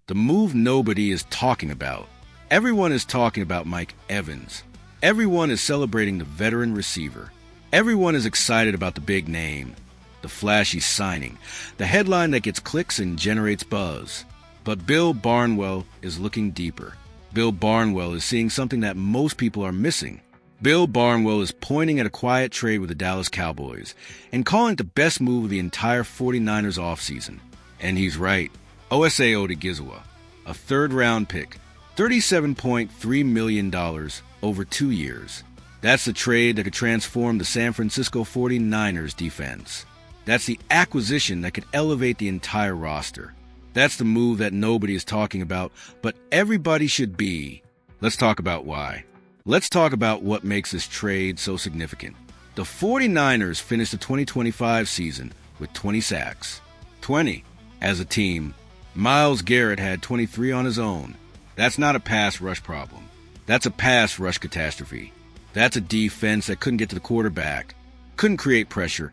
The move nobody is talking about. Everyone is talking about Mike Evans. Everyone is celebrating the veteran receiver. Everyone is excited about the big name, the flashy signing, the headline that gets clicks and generates buzz. But Bill Barnwell is looking deeper. Bill Barnwell is seeing something that most people are missing. Bill Barnwell is pointing at a quiet trade with the Dallas Cowboys and calling it the best move of the entire 49ers offseason. And he's right. Osa Odighizuwa, a third-round pick, $37.3 million over 2 years. That's the trade that could transform the San Francisco 49ers defense. That's the acquisition that could elevate the entire roster. That's the move that nobody is talking about, but everybody should be. Let's talk about why. Let's talk about what makes this trade so significant. The 49ers finished the 2025 season with 20 sacks. 20 as a team. Myles Garrett had 23 on his own. That's not a pass rush problem. That's a pass rush catastrophe. That's a defense that couldn't get to the quarterback, couldn't create pressure,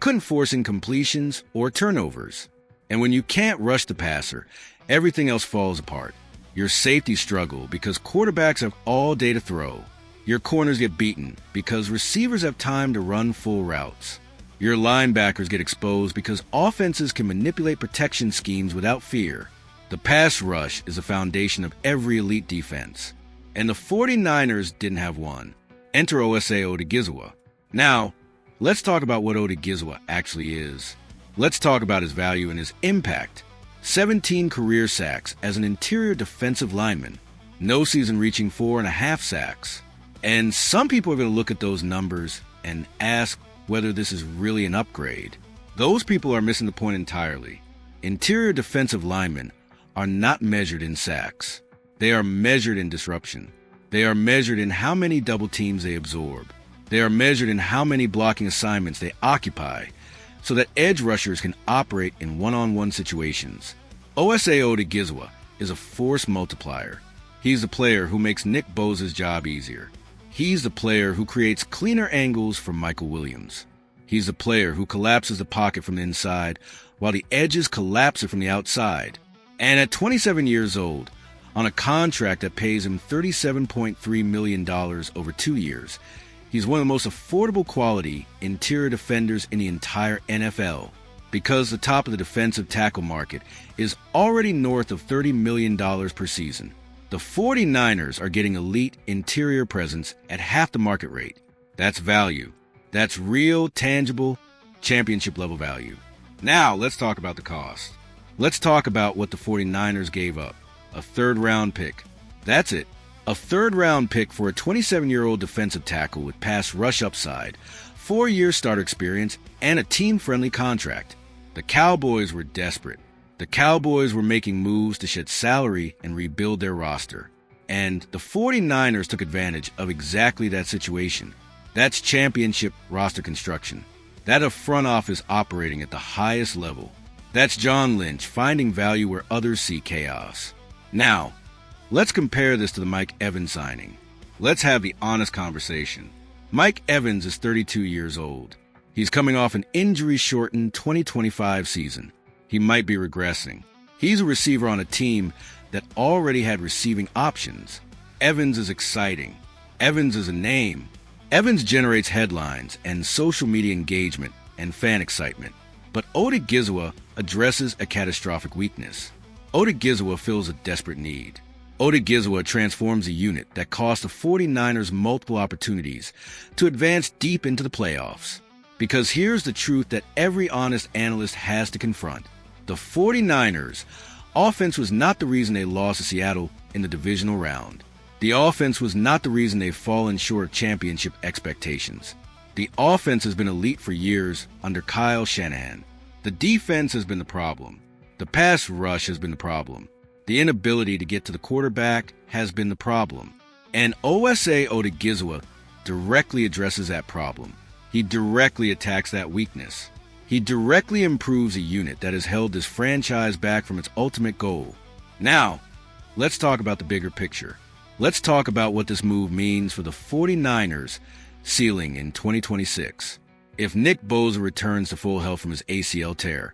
couldn't force incompletions or turnovers. And when you can't rush the passer, everything else falls apart. Your safeties struggle because quarterbacks have all day to throw. Your corners get beaten because receivers have time to run full routes. Your linebackers get exposed because offenses can manipulate protection schemes without fear. The pass rush is the foundation of every elite defense. And the 49ers didn't have one. Enter Osa Odighizuwa. Now, let's talk about what Odighizuwa actually is. Let's talk about his value and his impact. 17 career sacks as an interior defensive lineman. No season reaching 4.5 sacks. And some people are going to look at those numbers and ask whether this is really an upgrade. Those people are missing the point entirely. Interior defensive linemen are not measured in sacks. They are measured in disruption. They are measured in how many double teams they absorb. They are measured in how many blocking assignments they occupy, so that edge rushers can operate in one-on-one situations. Osa Odighizuwa is a force multiplier. He's the player who makes Nick Bosa's job easier. He's the player who creates cleaner angles for Michael Williams. He's the player who collapses the pocket from the inside while the edges collapse it from the outside. And at 27 years old, on a contract that pays him $37.3 million over 2 years, he's one of the most affordable quality interior defenders in the entire NFL because the top of the defensive tackle market is already north of $30 million per season. The 49ers are getting elite interior presence at half the market rate. That's value. That's real, tangible, championship-level value. Now, let's talk about the cost. Let's talk about what the 49ers gave up. A third-round pick. That's it. A third-round pick for a 27-year-old defensive tackle with pass rush upside, 4-year starter experience, and a team-friendly contract. The Cowboys were desperate. The Cowboys were making moves to shed salary and rebuild their roster. And the 49ers took advantage of exactly that situation. That's championship roster construction. That's a front office operating at the highest level. That's John Lynch finding value where others see chaos. Now, let's compare this to the Mike Evans signing. Let's have the honest conversation. Mike Evans is 32 years old. He's coming off an injury-shortened 2025 season. He might be regressing. He's a receiver on a team that already had receiving options. Evans is exciting. Evans is a name. Evans generates headlines and social media engagement and fan excitement. But Odighizuwa addresses a catastrophic weakness. Odighizuwa fills a desperate need. Odighizuwa transforms a unit that cost the 49ers multiple opportunities to advance deep into the playoffs. Because here's the truth that every honest analyst has to confront. The 49ers' offense was not the reason they lost to Seattle in the divisional round. The offense was not the reason they've fallen short of championship expectations. The offense has been elite for years under Kyle Shanahan. The defense has been the problem. The pass rush has been the problem. The inability to get to the quarterback has been the problem. And Osa Odighizuwa directly addresses that problem. He directly attacks that weakness. He directly improves a unit that has held this franchise back from its ultimate goal. Now, let's talk about the bigger picture. Let's talk about what this move means for the 49ers ceiling in 2026. If Nick Bosa returns to full health from his ACL tear,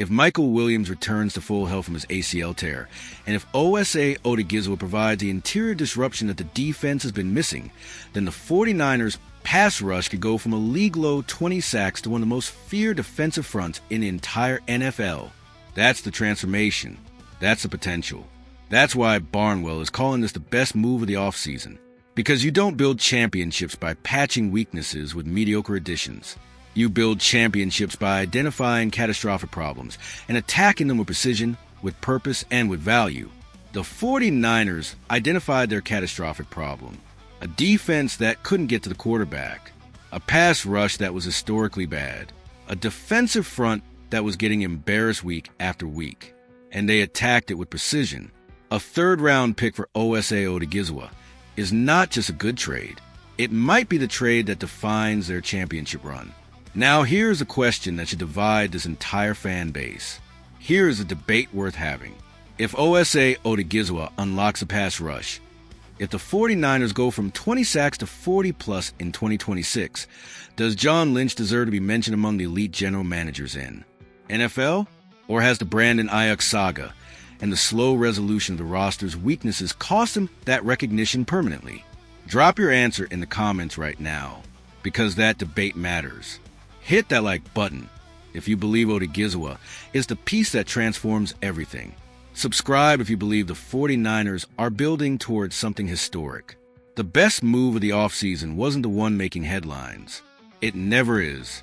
if Michael Williams returns to full health from his ACL tear, and if Osa Odighizuwa provides the interior disruption that the defense has been missing, then the 49ers' pass rush could go from a league-low 20 sacks to one of the most feared defensive fronts in the entire NFL. That's the transformation. That's the potential. That's why Barnwell is calling this the best move of the offseason. Because you don't build championships by patching weaknesses with mediocre additions. You build championships by identifying catastrophic problems and attacking them with precision, with purpose, and with value. The 49ers identified their catastrophic problem. A defense that couldn't get to the quarterback. A pass rush that was historically bad. A defensive front that was getting embarrassed week after week. And they attacked it with precision. A third-round pick for Osa Odighizuwa is not just a good trade. It might be the trade that defines their championship run. Now here's a question that should divide this entire fan base. Here is a debate worth having. If Osa Odighizuwa unlocks a pass rush, if the 49ers go from 20 sacks to 40-plus in 2026, does John Lynch deserve to be mentioned among the elite general managers in NFL? Or has the Brandon Ayuk saga and the slow resolution of the roster's weaknesses cost him that recognition permanently? Drop your answer in the comments right now, because that debate matters. Hit that like button if you believe Odighizuwa is the piece that transforms everything. Subscribe if you believe the 49ers are building towards something historic. The best move of the offseason wasn't the one making headlines. It never is.